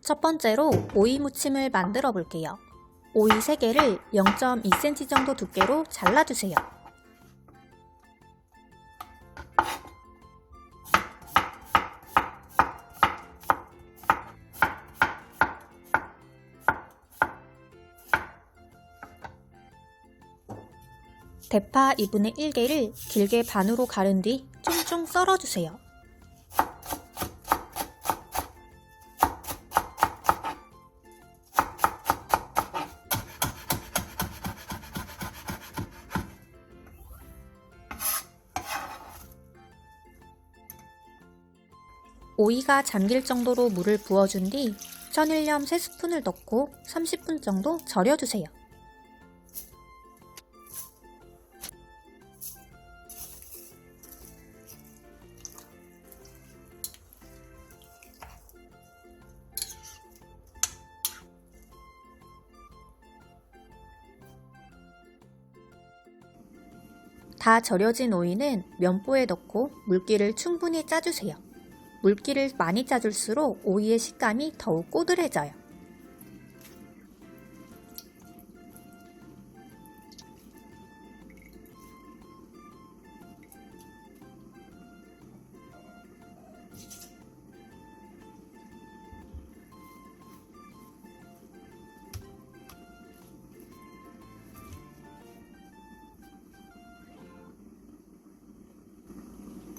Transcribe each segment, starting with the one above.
첫 번째로 오이 무침을 만들어 볼게요. 오이 3개를 0.2cm 정도 두께로 잘라주세요. 대파 2분의 1개를 길게 반으로 가른 뒤 쫑쫑 썰어주세요. 오이가 잠길 정도로 물을 부어준 뒤 천일염 3스푼을 넣고 30분 정도 절여주세요. 다 절여진 오이는 면보에 넣고 물기를 충분히 짜주세요. 물기를 많이 짜줄수록 오이의 식감이 더욱 꼬들해져요.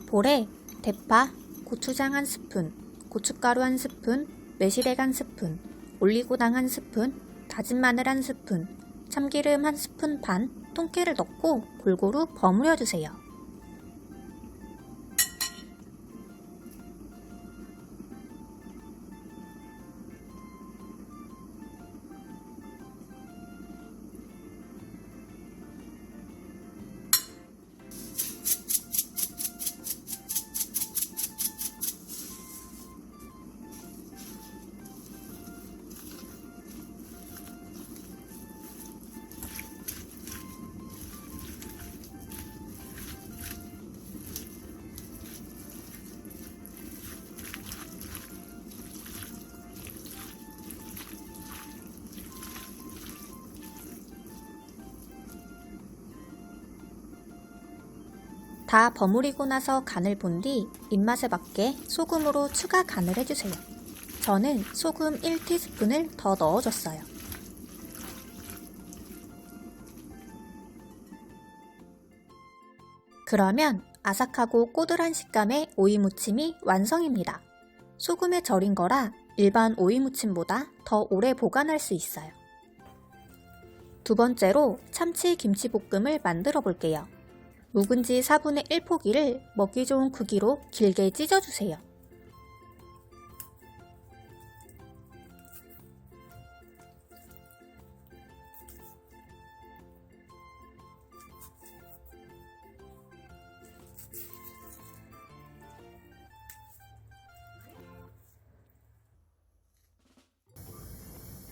볼에 대파, 고추장 1스푼, 고춧가루 1스푼, 매실액 1스푼, 올리고당 1스푼, 다진 마늘 1스푼, 참기름 1스푼 반, 통깨를 넣고 골고루 버무려주세요. 다 버무리고 나서 간을 본 뒤 입맛에 맞게 소금으로 추가 간을 해주세요. 저는 소금 1티스푼을 더 넣어줬어요. 그러면 아삭하고 꼬들한 식감의 오이 무침이 완성입니다. 소금에 절인 거라 일반 오이 무침보다 더 오래 보관할 수 있어요. 두 번째로 참치 김치볶음을 만들어 볼게요. 묵은지 4분의 1포기를 먹기 좋은 크기로 길게 찢어주세요.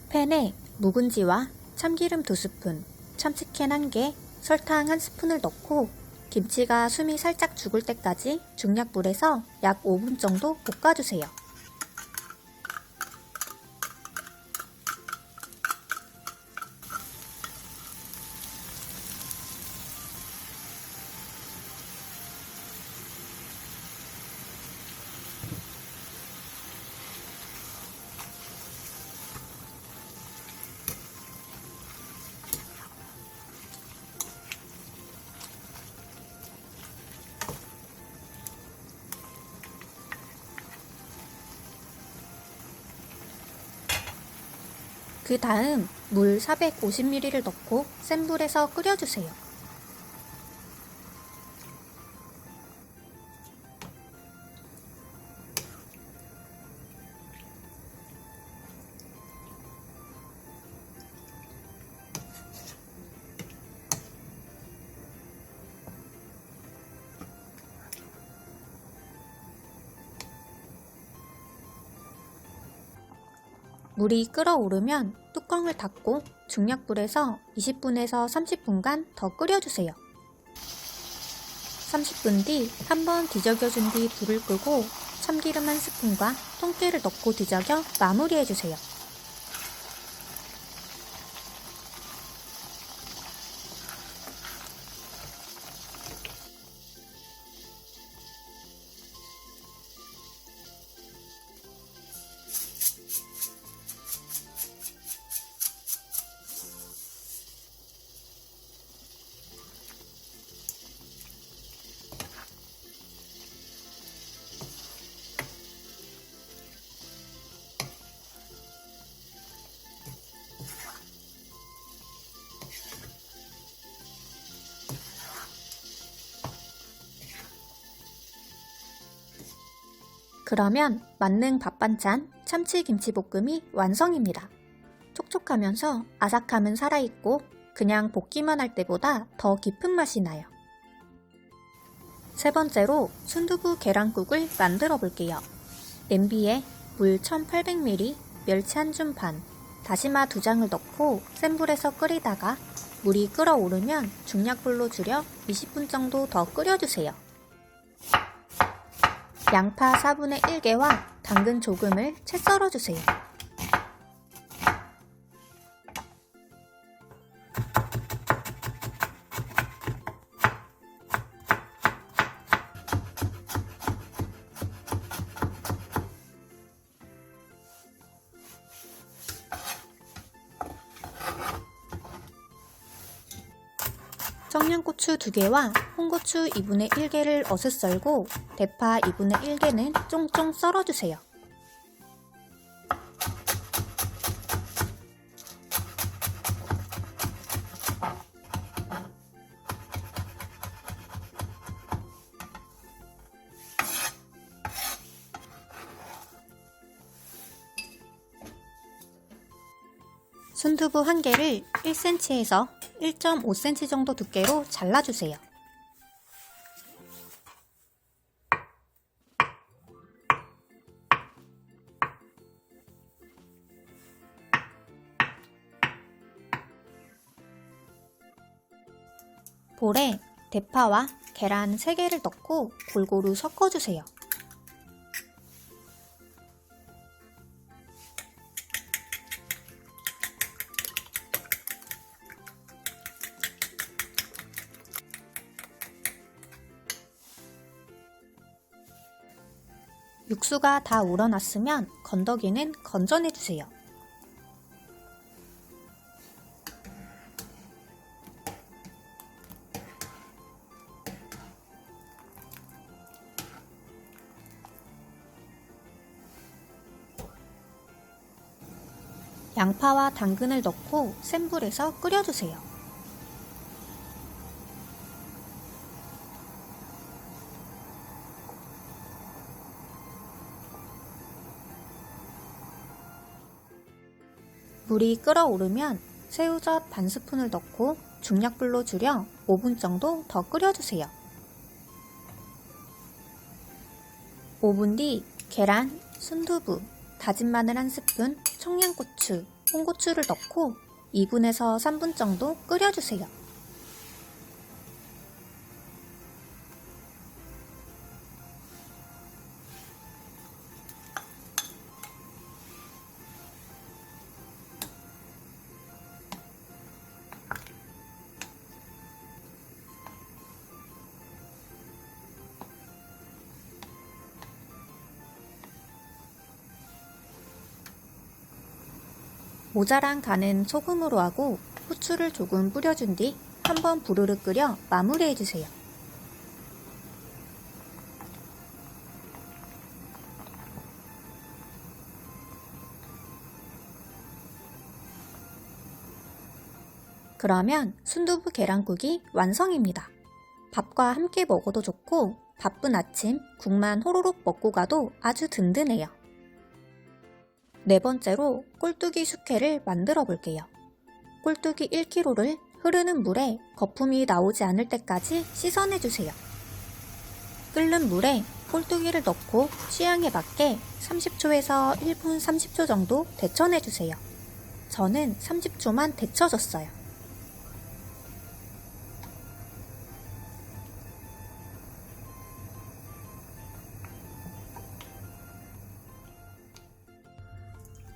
팬에 묵은지와 참기름 2스푼, 참치캔 1개, 설탕 1스푼을 넣고 김치가 숨이 살짝 죽을 때까지 중약불에서 약 5분 정도 볶아주세요. 그 다음 물 450ml를 넣고 센 불에서 끓여주세요. 물이 끓어오르면 뚜껑을 닫고 중약불에서 20분에서 30분간 더 끓여주세요. 30분 뒤 한번 뒤적여준 뒤 불을 끄고 참기름 1스푼과 통깨를 넣고 뒤적여 마무리해주세요. 그러면 만능 밥반찬 참치김치볶음이 완성입니다. 촉촉하면서 아삭함은 살아있고 그냥 볶기만 할 때보다 더 깊은 맛이 나요. 세 번째로 순두부 계란국을 만들어 볼게요. 냄비에 물 1800ml, 멸치 1줌 반, 다시마 2장을 넣고 센 불에서 끓이다가 물이 끓어오르면 중약불로 줄여 20분 정도 더 끓여주세요. 양파 4분의 1개와 당근 조금을 채 썰어주세요. 청양고추 2개와 홍고추 2분의 1개를 어슷 썰고 대파 2분의 1개는 쫑쫑 썰어주세요. 순두부 1개를 1cm에서 1.5cm 정도 두께로 잘라주세요. 볼에 대파와 계란 3개를 넣고 골고루 섞어주세요. 육수가 다 우러났으면 건더기는 건져내주세요. 양파와 당근을 넣고 센 불에서 끓여주세요. 물이 끓어오르면 새우젓 반스푼을 넣고 중약불로 줄여 5분 정도 더 끓여주세요. 5분 뒤 계란, 순두부, 다진 마늘 1스푼, 청양고추, 홍고추를 넣고 2분에서 3분 정도 끓여주세요. 모자란 간은 소금으로 하고 후추를 조금 뿌려준 뒤 한번 부르르 끓여 마무리해주세요. 그러면 순두부 계란국이 완성입니다. 밥과 함께 먹어도 좋고 바쁜 아침 국만 호로록 먹고 가도 아주 든든해요. 네 번째로 꼴뚜기 숙회를 만들어 볼게요. 꼴뚜기 1kg를 흐르는 물에 거품이 나오지 않을 때까지 씻어내주세요. 끓는 물에 꼴뚜기를 넣고 취향에 맞게 30초에서 1분 30초 정도 데쳐내주세요. 저는 30초만 데쳐줬어요.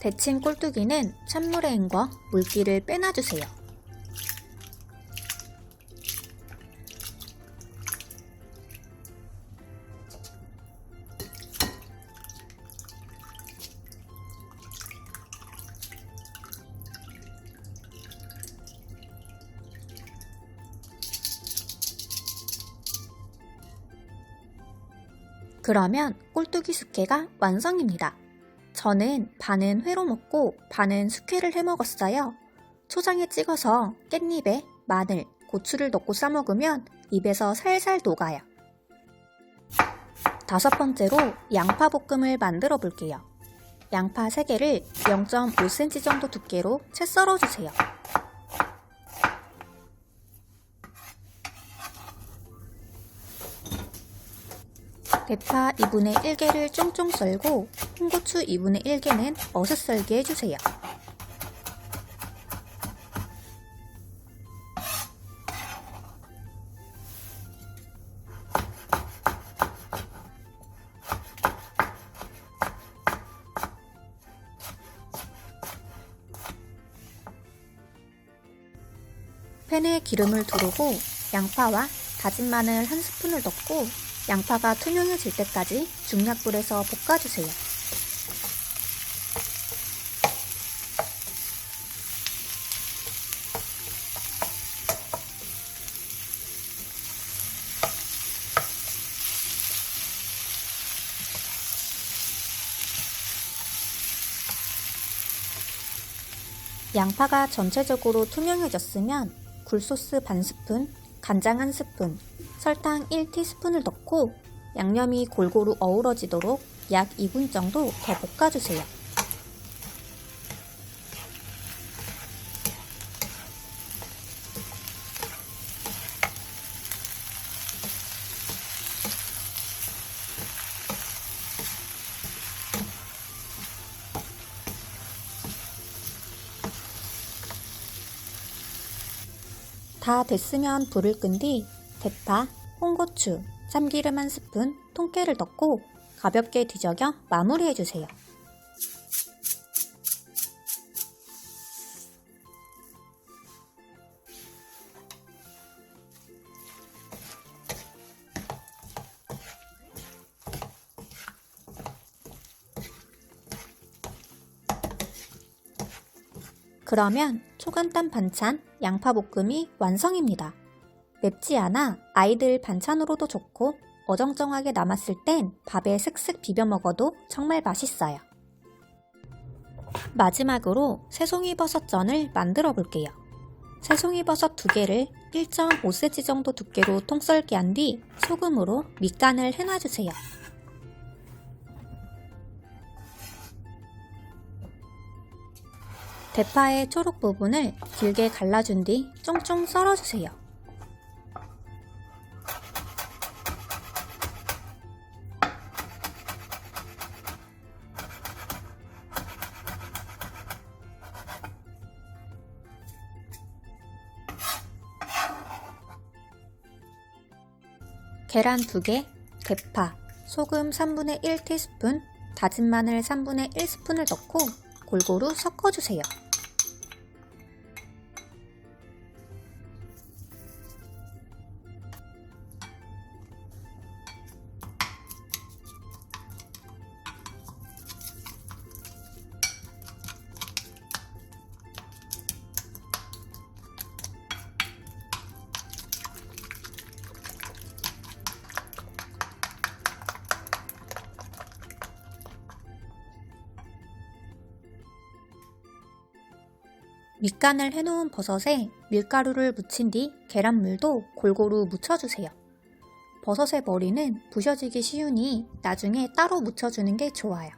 데친 꼴뚜기는 찬물에 헹궈 물기를 빼놔주세요. 그러면 꼴뚜기 숙회가 완성입니다. 저는 반은 회로 먹고 반은 숙회를 해 먹었어요. 초장에 찍어서 깻잎에 마늘, 고추를 넣고 싸 먹으면 입에서 살살 녹아요. 5번째로 양파 볶음을 만들어 볼게요. 양파 3개를 0.5cm 정도 두께로 채 썰어주세요. 대파 2분의 1개를 쫑쫑 썰고 홍고추 2분의 1개는 어슷 썰기 해주세요. 팬에 기름을 두르고 양파와 다진 마늘 1스푼을 넣고 양파가 투명해질 때까지 중약불에서 볶아주세요. 양파가 전체적으로 투명해졌으면 굴소스 반 스푼, 간장 1스푼, 설탕 1티스푼을 넣고 양념이 골고루 어우러지도록 약 2분 정도 더 볶아주세요. 다 됐으면 불을 끈 뒤 대파, 홍고추, 참기름 1스푼, 통깨를 넣고 가볍게 뒤적여 마무리해주세요. 그러면 초간단 반찬 양파볶음이 완성입니다. 맵지 않아 아이들 반찬으로도 좋고 어정쩡하게 남았을 땐 밥에 슥슥 비벼 먹어도 정말 맛있어요. 마지막으로 새송이버섯전을 만들어 볼게요. 새송이버섯 2개를 1.5cm 정도 두께로 통썰기 한 뒤 소금으로 밑간을 해놔주세요. 대파의 초록 부분을 길게 갈라준 뒤 쫑쫑 썰어주세요. 계란 2개, 대파, 소금 3분의 1티스푼, 다진 마늘 3분의 1스푼을 넣고 골고루 섞어주세요. 밑간을 해놓은 버섯에 밀가루를 묻힌 뒤 계란물도 골고루 묻혀주세요. 버섯의 머리는 부셔지기 쉬우니 나중에 따로 묻혀주는 게 좋아요.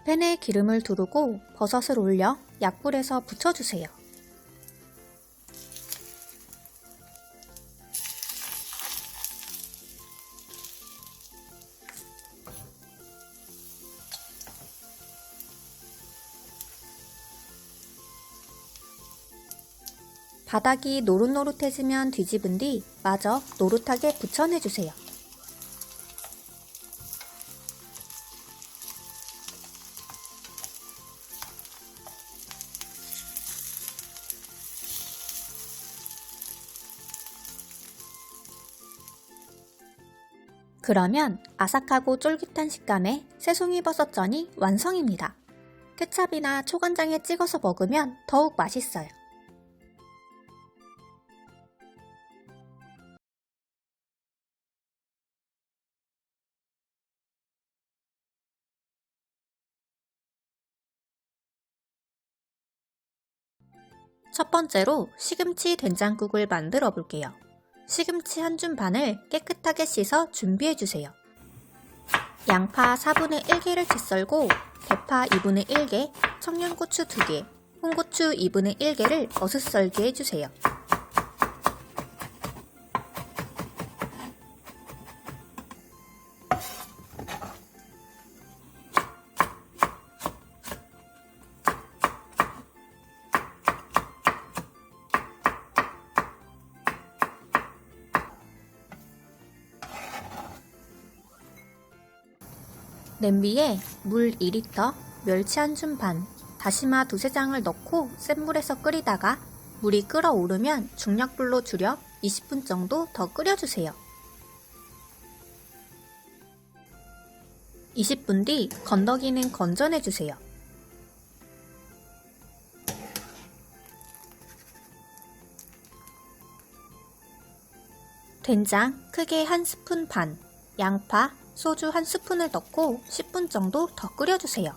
팬에 기름을 두르고 버섯을 올려 약불에서 부쳐주세요. 바닥이 노릇노릇해지면 뒤집은 뒤 마저 노릇하게 붙여내주세요. 그러면 아삭하고 쫄깃한 식감의 새송이버섯전이 완성입니다. 케찹이나 초간장에 찍어서 먹으면 더욱 맛있어요. 첫 번째로 시금치 된장국을 만들어 볼게요. 시금치 한 줌 반을 깨끗하게 씻어 준비해주세요. 양파 4분의 1개를 채 썰고 대파 2분의 1개, 청양고추 2개, 홍고추 2분의 1개를 어슷썰게 해주세요. 냄비에 물 2리터, 멸치 한 줌 반, 다시마 2-3장을 넣고 센 물에서 끓이다가 물이 끓어오르면 중약불로 줄여 20분 정도 더 끓여주세요. 20분 뒤 건더기는 건져내주세요. 된장 크게 1스푼 반, 양파, 소주 1스푼을 넣고 10분 정도 더 끓여주세요.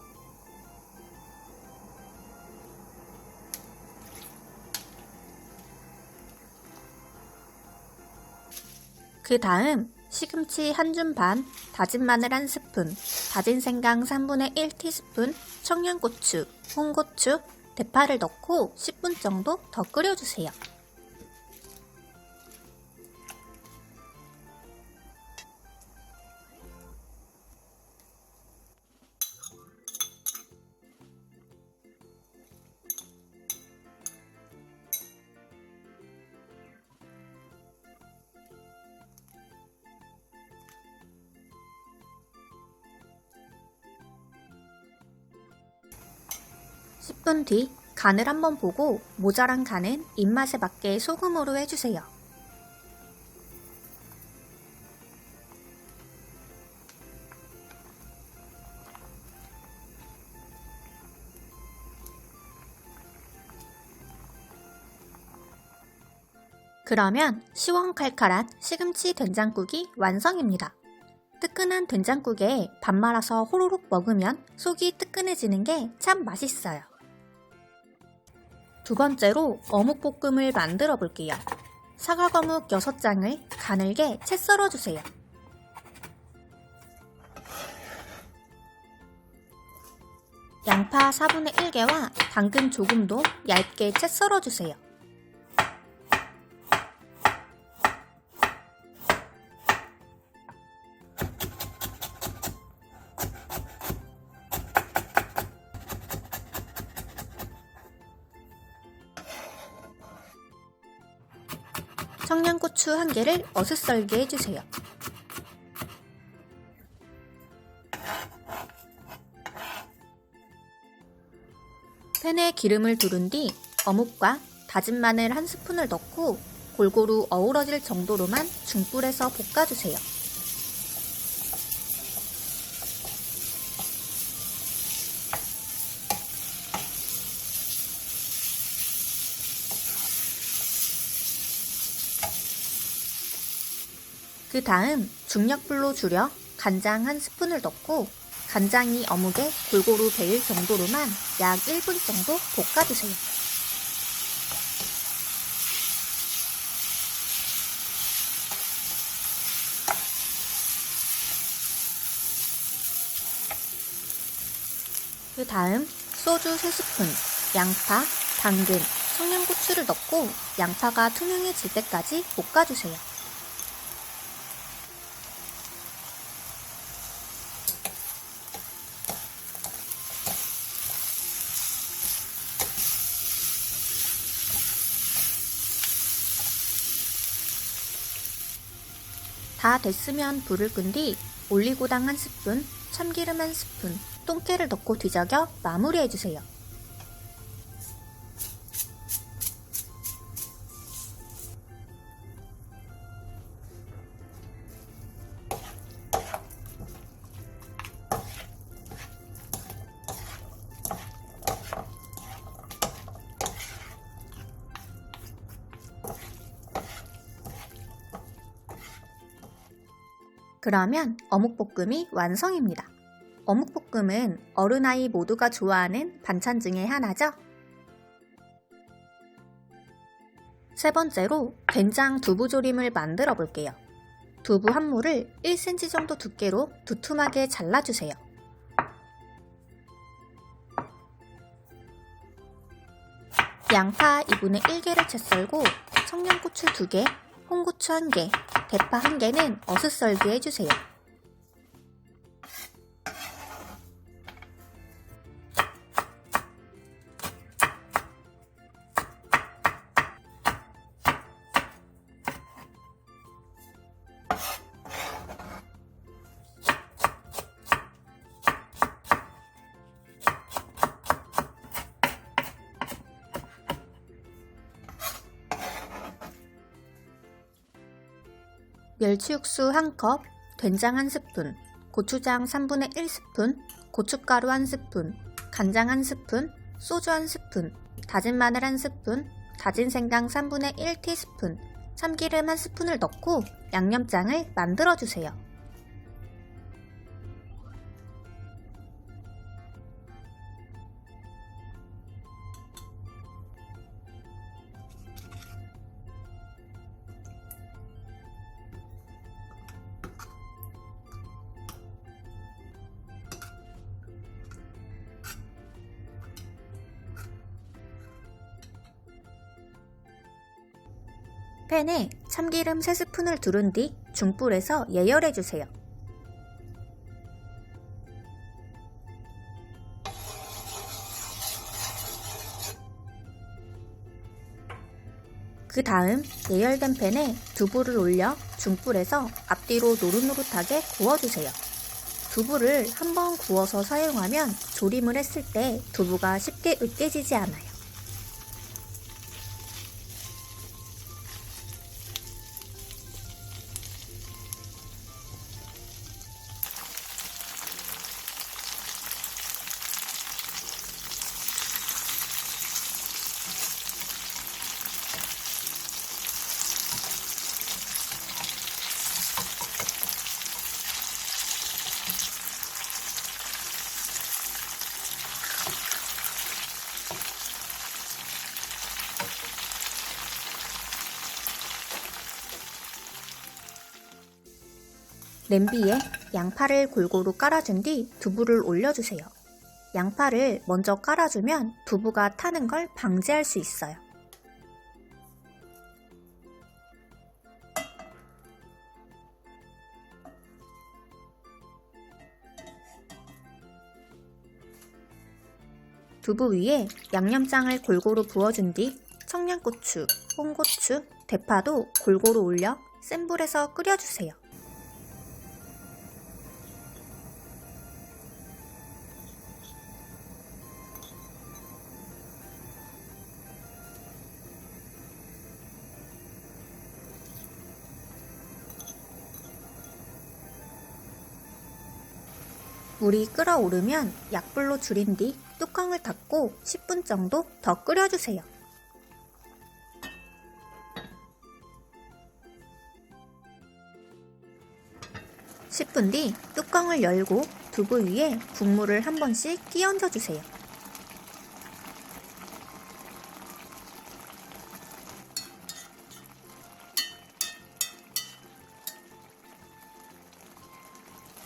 그 다음 시금치 한 줌 반, 다진 마늘 1스푼, 다진 생강 3분의 1티스푼, 청양고추, 홍고추, 대파를 넣고 10분 정도 더 끓여주세요. 십 분 뒤 간을 한번 보고 모자란 간은 입맛에 맞게 소금으로 해주세요. 그러면 시원칼칼한 시금치 된장국이 완성입니다. 뜨끈한 된장국에 밥 말아서 호로록 먹으면 속이 뜨끈해지는 게 참 맛있어요. 두 번째로 어묵볶음을 만들어 볼게요. 사과거묵 6장을 가늘게 채 썰어주세요. 양파 4분의 1개와 당근 조금도 얇게 채 썰어주세요. 청양고추 1개를 어슷썰게 해주세요. 팬에 기름을 두른 뒤 어묵과 다진 마늘 1스푼을 넣고 골고루 어우러질 정도로만 중불에서 볶아주세요. 그 다음 중약불로 줄여 간장 1스푼을 넣고 간장이 어묵에 골고루 배일 정도로만 약 1분 정도 볶아주세요. 그 다음 소주 3스푼, 양파, 당근, 청양고추를 넣고 양파가 투명해질 때까지 볶아주세요. 다 됐으면 불을 끈 뒤 올리고당 1스푼, 참기름 1스푼, 똥깨를 넣고 뒤적여 마무리해주세요. 그러면 어묵볶음이 완성입니다. 어묵볶음은 어른아이 모두가 좋아하는 반찬 중에 하나죠? 세 번째로 된장 두부조림을 만들어 볼게요. 두부 한 무를 1cm 정도 두께로 두툼하게 잘라주세요. 양파 2분의 1개를 채 썰고 청양고추 2개, 홍고추 1개, 대파 1개는 어슷썰기 해주세요. 멸치육수 1컵, 된장 1스푼, 고추장 3분의 1스푼, 고춧가루 1스푼, 간장 1스푼, 소주 1스푼, 다진 마늘 1스푼, 다진 생강 3분의 1티스푼, 참기름 1스푼을 넣고 양념장을 만들어주세요. 팬에 참기름 3스푼을 두른 뒤 중불에서 예열해주세요. 그 다음 예열된 팬에 두부를 올려 중불에서 앞뒤로 노릇노릇하게 구워주세요. 두부를 한번 구워서 사용하면 조림을 했을 때 두부가 쉽게 으깨지지 않아요. 냄비에 양파를 골고루 깔아준 뒤 두부를 올려주세요. 양파를 먼저 깔아주면 두부가 타는 걸 방지할 수 있어요. 두부 위에 양념장을 골고루 부어준 뒤 청양고추, 홍고추, 대파도 골고루 올려 센 불에서 끓여주세요. 물이 끓어오르면 약불로 줄인 뒤 뚜껑을 닫고 10분 정도 더 끓여주세요. (10분) 뒤 뚜껑을 열고 두부 위에 국물을 한 번씩 끼얹어 주세요.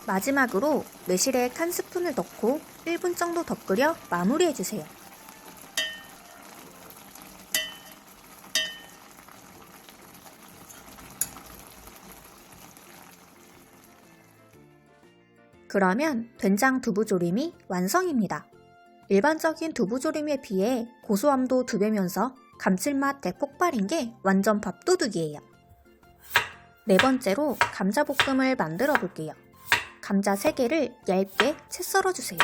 마지막으로 매실액 1스푼을 넣고 1분 정도 더 끓여 마무리해주세요. 그러면 된장 두부조림이 완성입니다. 일반적인 두부조림에 비해 고소함도 2배면서 감칠맛 대폭발인 게 완전 밥도둑이에요. 네 번째로 감자볶음을 만들어 볼게요. 감자 3개를 얇게 채 썰어 주세요.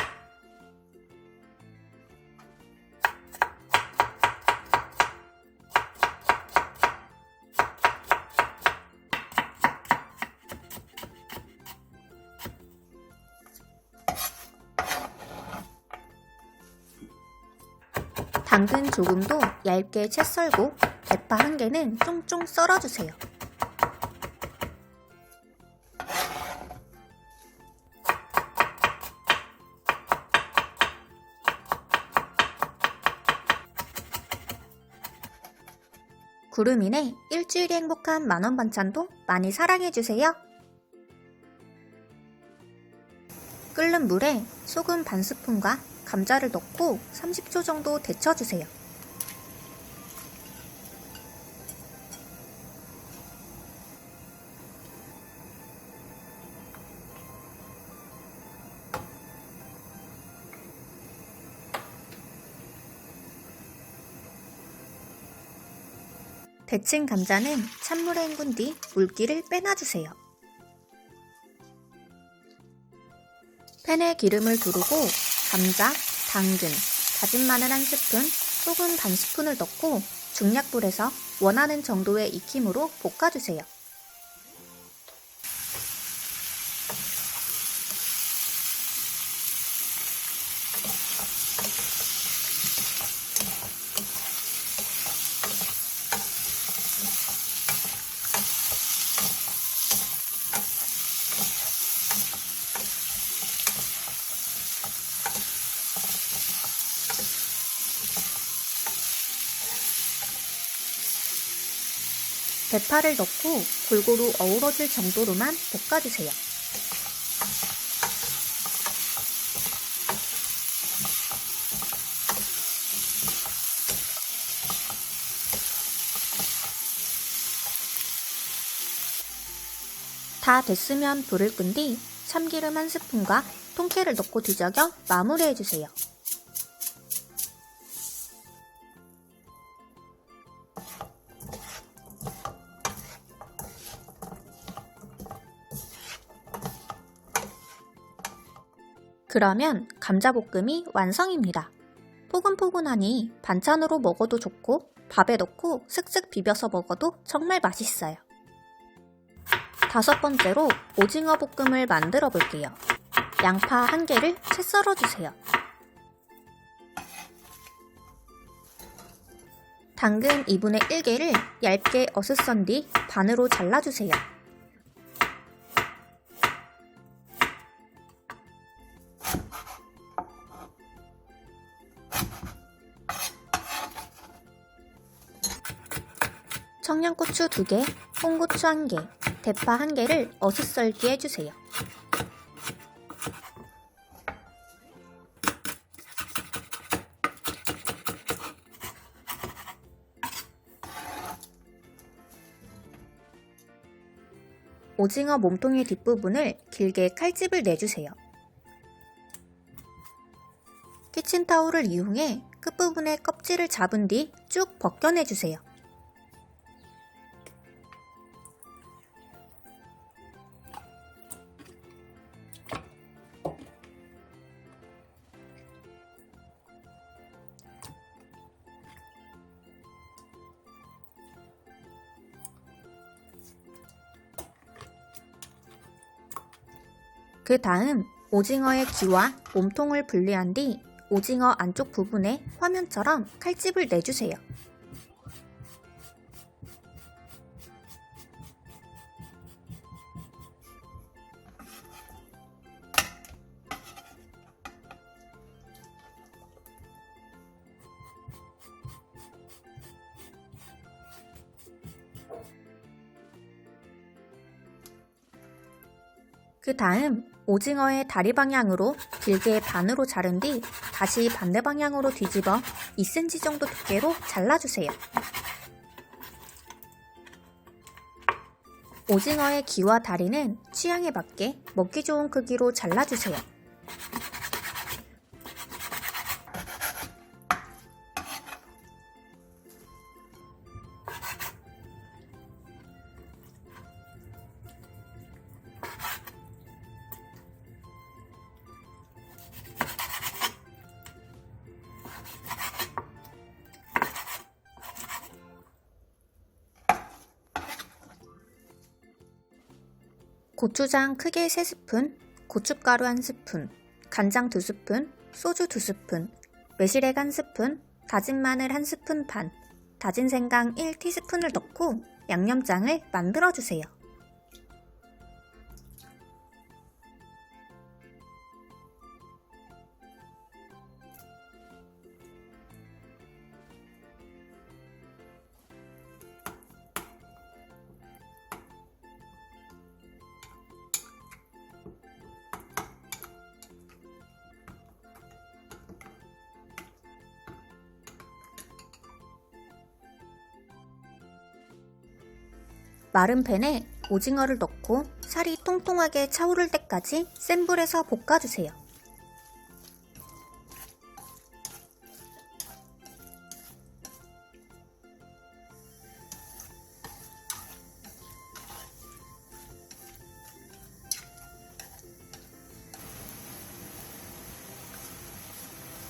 당근 조금도 얇게 채 썰고 대파 1개는 쫑쫑 썰어주세요. 구름이네 일주일이 행복한 만원 반찬도 많이 사랑해주세요. 끓는 물에 소금 반 스푼과 감자를 넣고 30초 정도 데쳐주세요. 데친 감자는 찬물에 헹군 뒤 물기를 빼놔주세요. 팬에 기름을 두르고 감자, 당근, 다진 마늘 1스푼, 소금 반 스푼을 넣고 중약불에서 원하는 정도의 익힘으로 볶아주세요. 대파를 넣고 골고루 어우러질 정도로만 볶아주세요. 다 됐으면 불을 끈 뒤 참기름 1스푼과 통깨를 넣고 뒤적여 마무리해주세요. 그러면 감자볶음이 완성입니다. 포근포근하니 반찬으로 먹어도 좋고 밥에 넣고 슥슥 비벼서 먹어도 정말 맛있어요. 5번째로 오징어 볶음을 만들어 볼게요. 양파 1개를 채 썰어주세요. 당근 2분의 1개를 얇게 어슷선 뒤 반으로 잘라주세요. 청양고추 2개, 홍고추 1개, 대파 1개를 어슷썰기 해주세요. 오징어 몸통의 뒷부분을 길게 칼집을 내주세요. 키친타올을 이용해 끝부분의 껍질을 잡은 뒤 쭉 벗겨내주세요. 그 다음 오징어의 귀와 몸통을 분리한 뒤 오징어 안쪽 부분에 화면처럼 칼집을 내주세요. 그 다음 오징어의 다리 방향으로 길게 반으로 자른 뒤 다시 반대 방향으로 뒤집어 2cm 정도 두께로 잘라주세요. 오징어의 귀와 다리는 취향에 맞게 먹기 좋은 크기로 잘라주세요. 고추장 크게 3스푼, 고춧가루 1스푼, 간장 2스푼, 소주 2스푼, 매실액 1스푼, 다진 마늘 1스푼 반, 다진 생강 1티스푼을 넣고 양념장을 만들어주세요. 마른 팬에 오징어를 넣고 살이 통통하게 차오를 때까지 센 불에서 볶아주세요.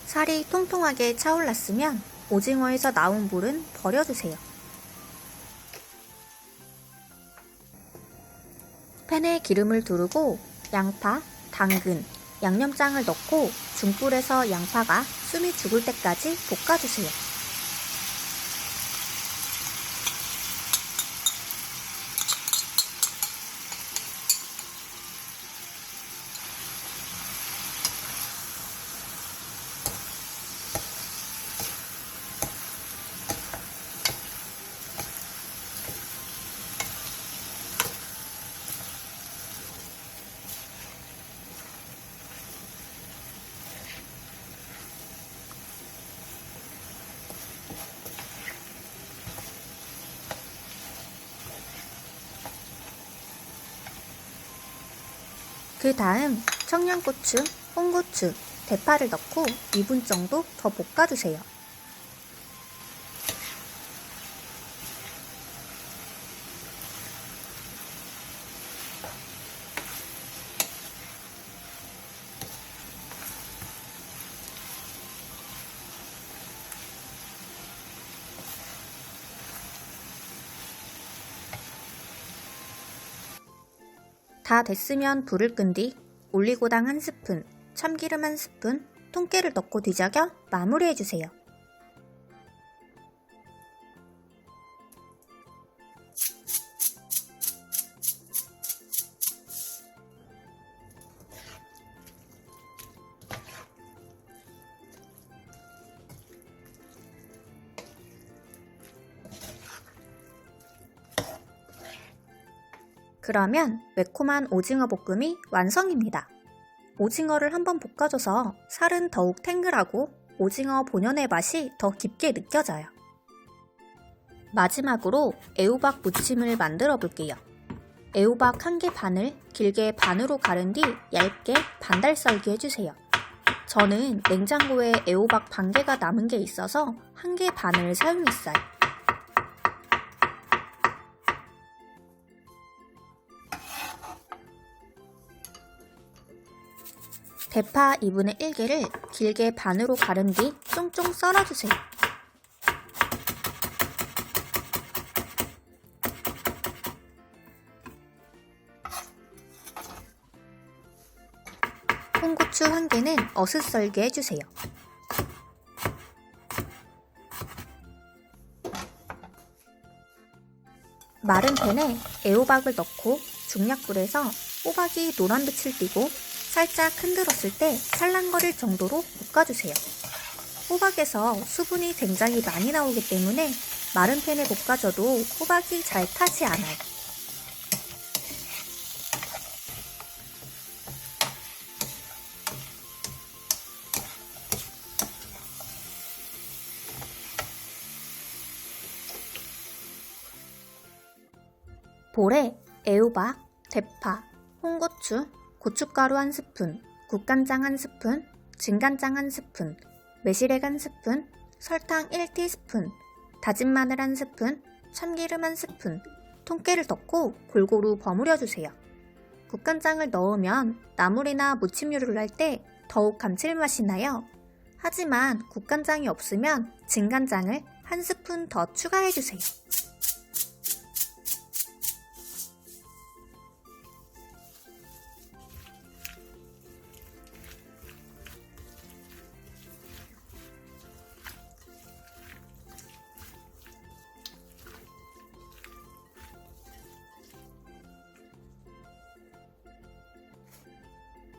살이 통통하게 차올랐으면 오징어에서 나온 물은 버려주세요. 팬에 기름을 두르고 양파, 당근, 양념장을 넣고 중불에서 양파가 숨이 죽을 때까지 볶아주세요. 그 다음 청양고추, 홍고추, 대파를 넣고 2분 정도 더 볶아주세요. 다 됐으면 불을 끈 뒤 올리고당 1스푼, 참기름 1스푼, 통깨를 넣고 뒤적여 마무리해주세요. 그러면 매콤한 오징어 볶음이 완성입니다. 오징어를 한번 볶아줘서 살은 더욱 탱글하고 오징어 본연의 맛이 더 깊게 느껴져요. 마지막으로 애호박 무침을 만들어 볼게요. 애호박 1개 반을 길게 반으로 가른 뒤 얇게 반달 썰기 해주세요. 저는 냉장고에 애호박 반 개가 남은 게 있어서 1개 반을 사용했어요. 대파 2분의 1개를 길게 반으로 가른 뒤 쫑쫑 썰어주세요. 홍고추 1개는 어슷 썰게 해주세요. 마른 팬에 애호박을 넣고 중약불에서 호박이 노란빛을 띠고 살짝 흔들었을 때 살랑거릴 정도로 볶아주세요. 호박에서 수분이 굉장히 많이 나오기 때문에 마른 팬에 볶아줘도 호박이 잘 타지 않아요. 볼에 애호박, 대파, 홍고추, 고춧가루 1스푼, 국간장 1스푼, 진간장 1스푼, 매실액 1스푼, 설탕 1티스푼, 다진 마늘 1스푼, 참기름 1스푼, 통깨를 넣고 골고루 버무려주세요. 국간장을 넣으면 나물이나 무침 요리를 할 때 더욱 감칠맛이 나요. 하지만 국간장이 없으면 진간장을 한 스푼 더 추가해주세요.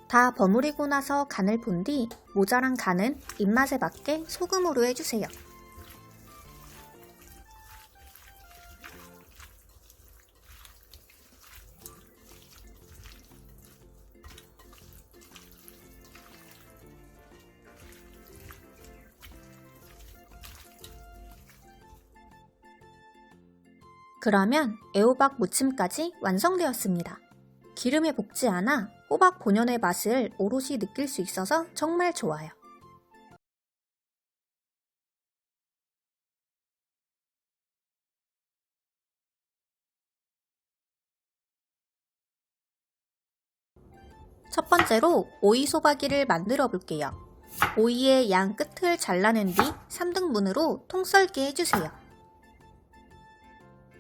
다 버무리고 나서 간을 본 뒤 모자란 간은 입맛에 맞게 소금으로 해주세요. 그러면 애호박 무침까지 완성되었습니다. 기름에 볶지 않아 호박 본연의 맛을 오롯이 느낄 수 있어서 정말 좋아요. 첫 번째로 오이 소박이를 만들어 볼게요. 오이의 양 끝을 잘라낸 뒤 3등분으로 통썰기 해주세요.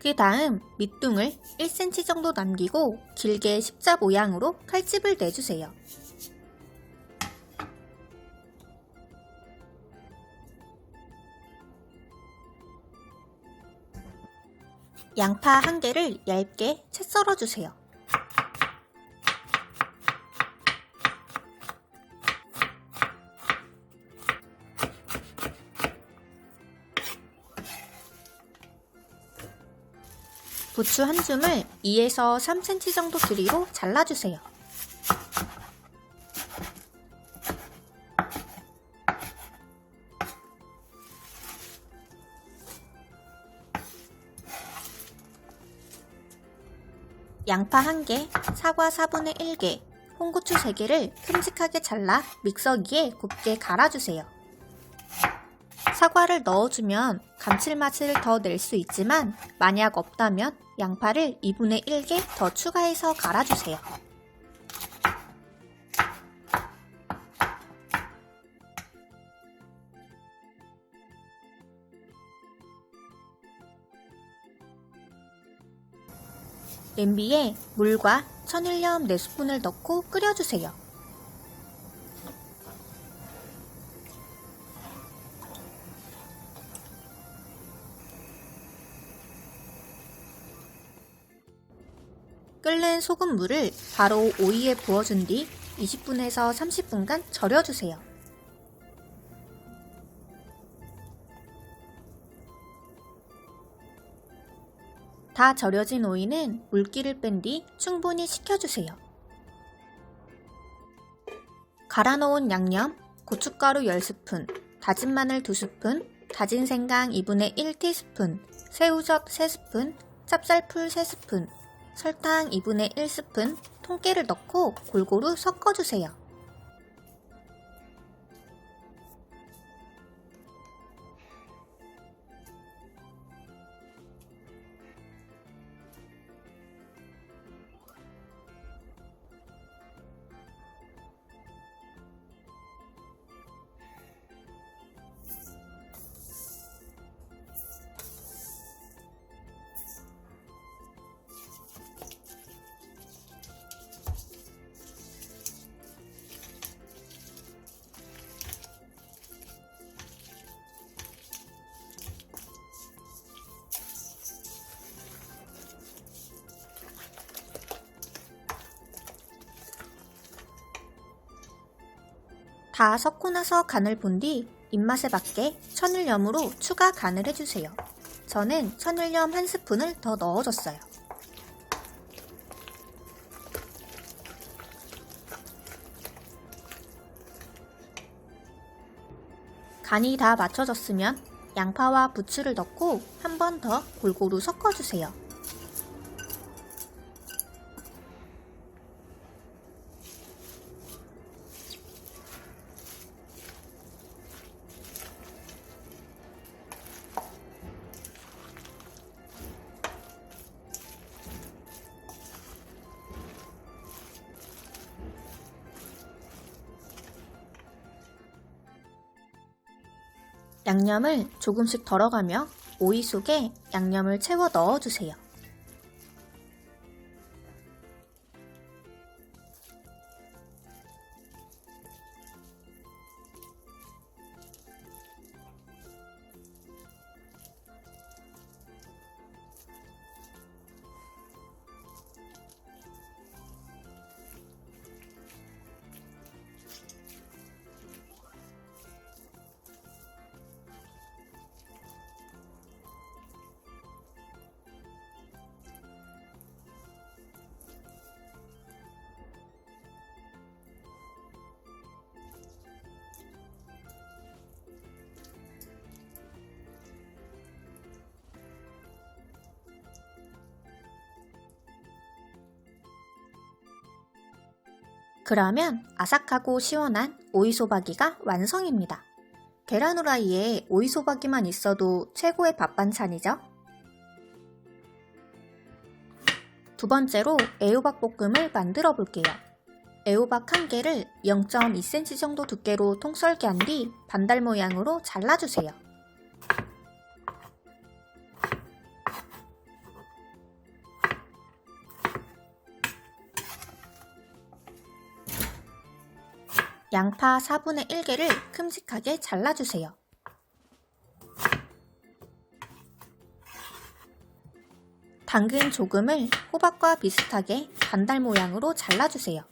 그 다음 밑둥을 1cm 정도 남기고 길게 십자 모양으로 칼집을 내주세요. 양파 1개를 얇게 채 썰어주세요. 부추 한 줌을 2에서 3cm 정도 길이로 잘라주세요. 양파 1개, 사과 4분의 1개, 홍고추 3개를 큼직하게 잘라 믹서기에 곱게 갈아주세요. 사과를 넣어주면 감칠맛을 더 낼 수 있지만 만약 없다면 양파를 2분의 1개 더 추가해서 갈아주세요. 냄비에 물과 천일염 4스푼을 넣고 끓여주세요. 끓는 소금물을 바로 오이에 부어준 뒤 20분에서 30분간 절여주세요. 다 절여진 오이는 물기를 뺀 뒤 충분히 식혀주세요. 갈아놓은 양념, 고춧가루 10스푼, 다진 마늘 2스푼, 다진 생강 2분의 1티스푼, 새우젓 3스푼, 찹쌀풀 3스푼, 설탕 2분의 1스푼, 통깨를 넣고 골고루 섞어주세요. 다 섞고 나서 간을 본 뒤 입맛에 맞게 천일염으로 추가 간을 해주세요. 저는 천일염 1스푼을 더 넣어줬어요. 간이 다 맞춰졌으면 양파와 부추를 넣고 한 번 더 골고루 섞어주세요. 양념을 조금씩 덜어가며 오이 속에 양념을 채워 넣어주세요. 그러면 아삭하고 시원한 오이소박이가 완성입니다. 계란 후라이에 오이소박이만 있어도 최고의 밥반찬이죠? 두 번째로 애호박 볶음을 만들어 볼게요. 애호박 1개를 0.2cm 정도 두께로 통썰기한 뒤 반달 모양으로 잘라주세요. 양파 4분의 1개를 큼직하게 잘라주세요. 당근 조금을 호박과 비슷하게 반달 모양으로 잘라주세요.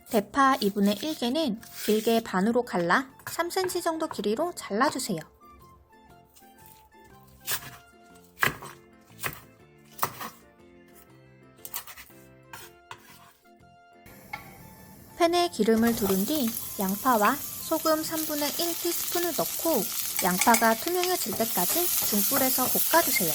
대파 2분의 1개는 길게 반으로 갈라 3cm 정도 길이로 잘라주세요. 팬에 기름을 두른 뒤 양파와 소금 3분의 1티스푼을 넣고 양파가 투명해질 때까지 중불에서 볶아주세요.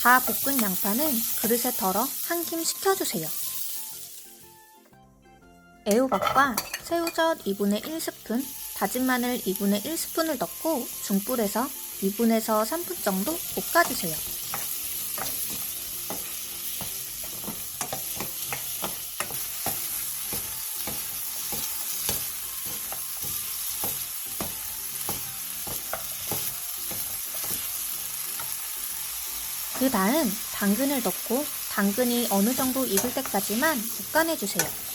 다 볶은 양파는 그릇에 덜어 한 김 식혀주세요. 애호박과 새우젓 2분의 1스푼, 다진 마늘 2분의 1스푼을 넣고 중불에서 2분에서 3분 정도 볶아주세요. 그 다음 당근을 넣고 당근이 어느 정도 익을 때까지만 볶아내주세요.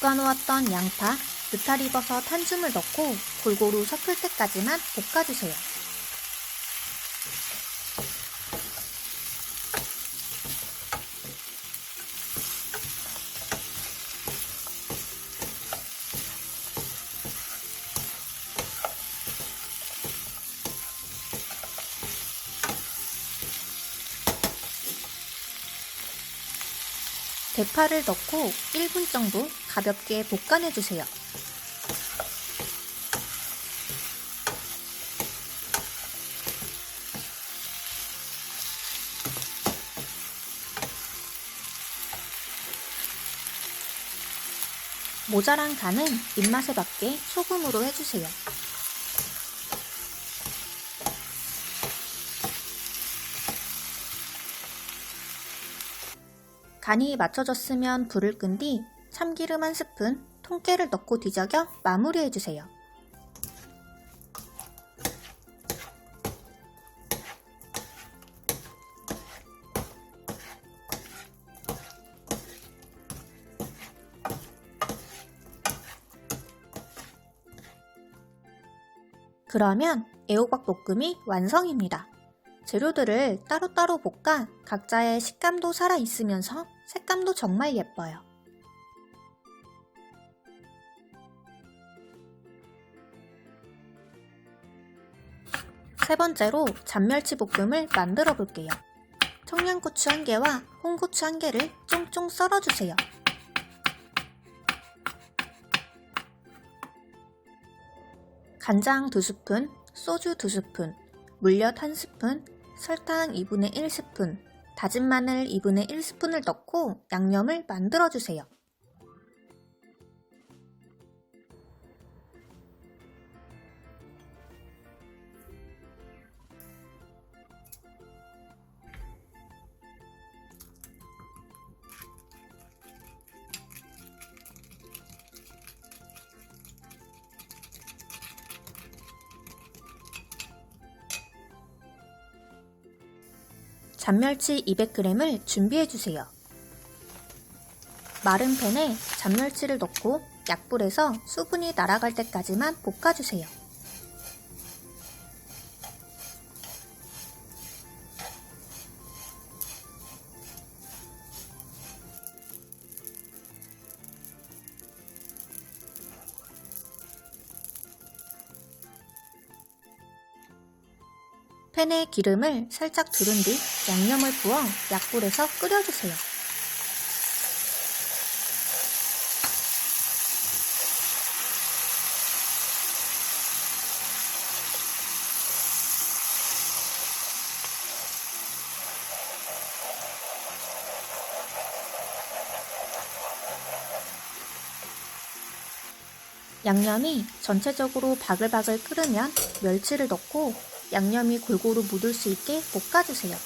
볶아놓았던 양파, 느타리버섯 한 줌을 넣고 골고루 섞을 때까지만 볶아주세요. 대파를 넣고 1분 정도 가볍게 볶아내주세요. 모자란 간은 입맛에 맞게 소금으로 해주세요. 간이 맞춰졌으면 불을 끈 뒤 참기름 1스푼, 통깨를 넣고 뒤적여 마무리해주세요. 그러면 애호박 볶음이 완성입니다. 재료들을 따로따로 볶아 각자의 식감도 살아있으면서 색감도 정말 예뻐요. 세 번째로 잔멸치 볶음을 만들어 볼게요. 청양고추 1개와 홍고추 1개를 쫑쫑 썰어주세요. 간장 2스푼, 소주 2스푼, 물엿 1스푼, 설탕 2분의 1스푼, 다진 마늘 2분의 1스푼을 넣고 양념을 만들어주세요. 잔멸치 200g을 준비해주세요. 마른 팬에 잔멸치를 넣고 약불에서 수분이 날아갈 때까지만 볶아주세요. 팬에 기름을 살짝 두른 뒤 양념을 부어 약불에서 끓여주세요. 양념이 전체적으로 바글바글 끓으면 멸치를 넣고 양념이 골고루 묻을 수 있게 볶아주세요.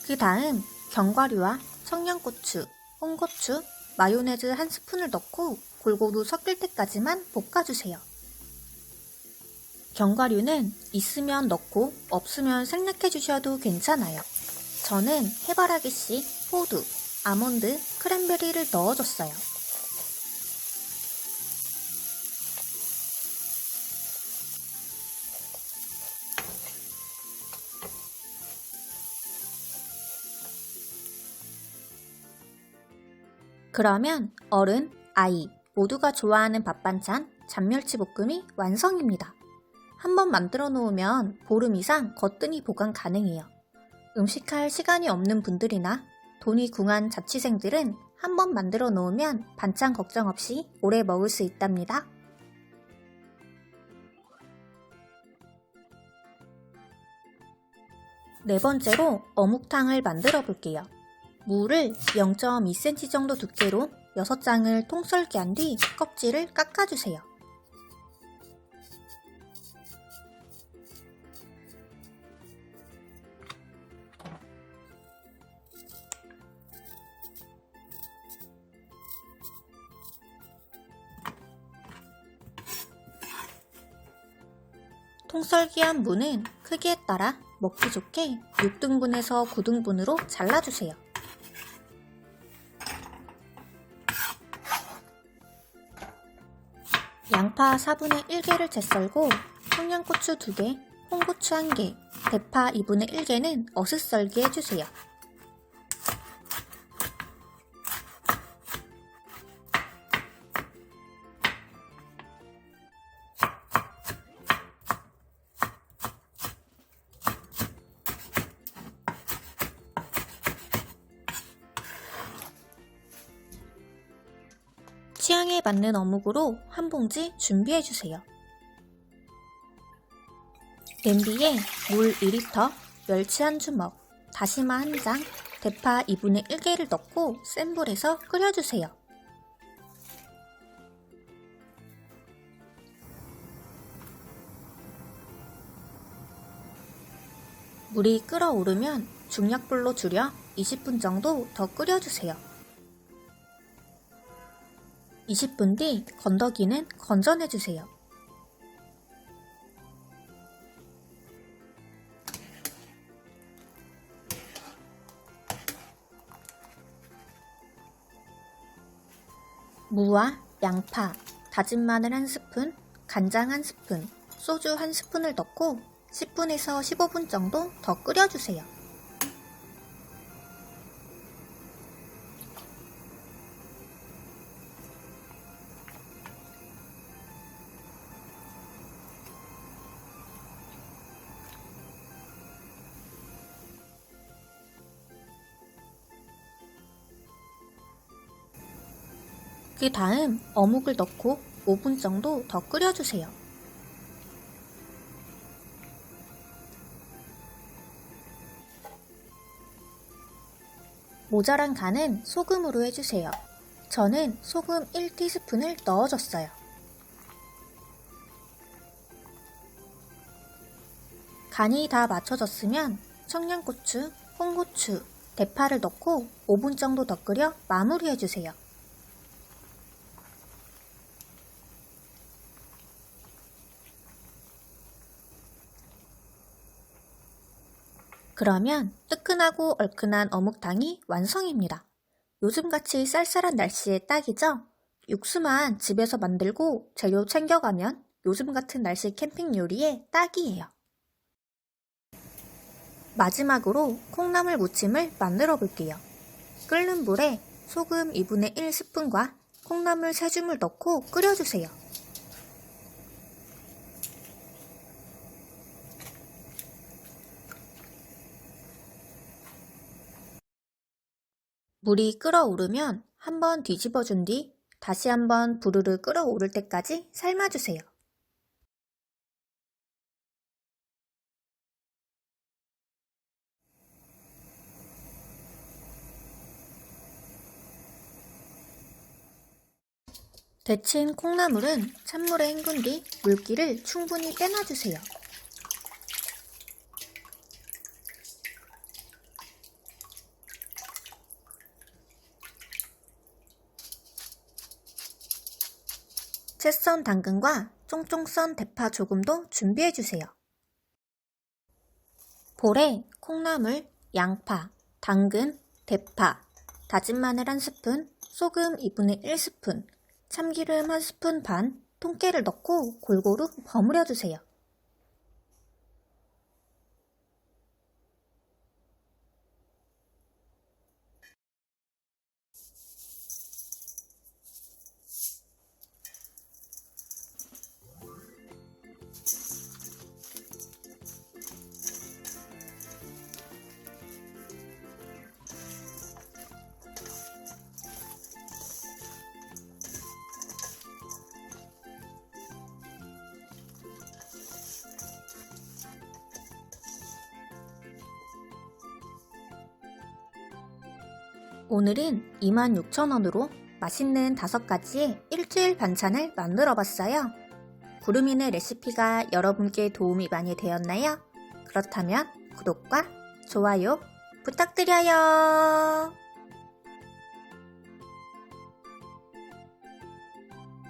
그 다음 견과류와 청양고추, 홍고추, 마요네즈 1스푼을 넣고 골고루 섞일 때까지만 볶아주세요. 견과류는 있으면 넣고 없으면 생략해 주셔도 괜찮아요. 저는 해바라기씨, 호두, 아몬드, 크랜베리를 넣어줬어요. 그러면 어른, 아이 모두가 좋아하는 밥반찬 잔멸치 볶음이 완성입니다. 한번 만들어 놓으면 보름 이상 거뜬히 보관 가능해요. 음식할 시간이 없는 분들이나 돈이 궁한 자취생들은 한번 만들어 놓으면 반찬 걱정 없이 오래 먹을 수 있답니다. 네 번째로 어묵탕을 만들어 볼게요. 무를 0.2cm 정도 두께로 6장을 통썰기한 뒤 껍질을 깎아주세요. 통썰기한 무는 크기에 따라 먹기 좋게 6등분에서 9등분으로 잘라주세요. 양파 4분의 1개를 채 썰고 청양고추 2개, 홍고추 1개, 대파 2분의 1개는 어슷썰기 해주세요. 취향에 맞는 어묵으로 한 봉지 준비해주세요. 냄비에 물 2리터, 멸치 한 주먹, 다시마 한 장, 대파 2분의 1개를 넣고 센 불에서 끓여주세요. 물이 끓어오르면 중약불로 줄여 20분 정도 더 끓여주세요. 20분 뒤 건더기는 건져내주세요. 무와 양파, 다진 마늘 1스푼, 간장 1스푼, 소주 1스푼을 넣고 10분에서 15분 정도 더 끓여주세요. 그 다음 어묵을 넣고 5분 정도 더 끓여주세요. 모자란 간은 소금으로 해주세요. 저는 소금 1티스푼을 넣어줬어요. 간이 다 맞춰졌으면 청양고추, 홍고추, 대파를 넣고 5분 정도 더 끓여 마무리해주세요. 그러면 뜨끈하고 얼큰한 어묵탕이 완성입니다. 요즘같이 쌀쌀한 날씨에 딱이죠? 육수만 집에서 만들고 재료 챙겨가면 요즘 같은 날씨 캠핑 요리에 딱이에요. 마지막으로 콩나물 무침을 만들어 볼게요. 끓는 물에 소금 2분의 1 스푼과 콩나물 3줌을 넣고 끓여주세요. 물이 끓어오르면 한번 뒤집어준 뒤 다시 한번 부르르 끓어오를 때까지 삶아주세요. 데친 콩나물은 찬물에 헹군 뒤 물기를 충분히 빼놔주세요. 채 썬 당근과 쫑쫑 썬 대파 조금도 준비해주세요. 볼에 콩나물, 양파, 당근, 대파, 다진 마늘 1스푼, 소금 2분의 1스푼, 참기름 1스푼 반, 통깨를 넣고 골고루 버무려주세요. 오늘은 26,000원으로 맛있는 5가지의 일주일 반찬을 만들어 봤어요. 구름이네 레시피가 여러분께 도움이 많이 되었나요? 그렇다면 구독과 좋아요 부탁드려요.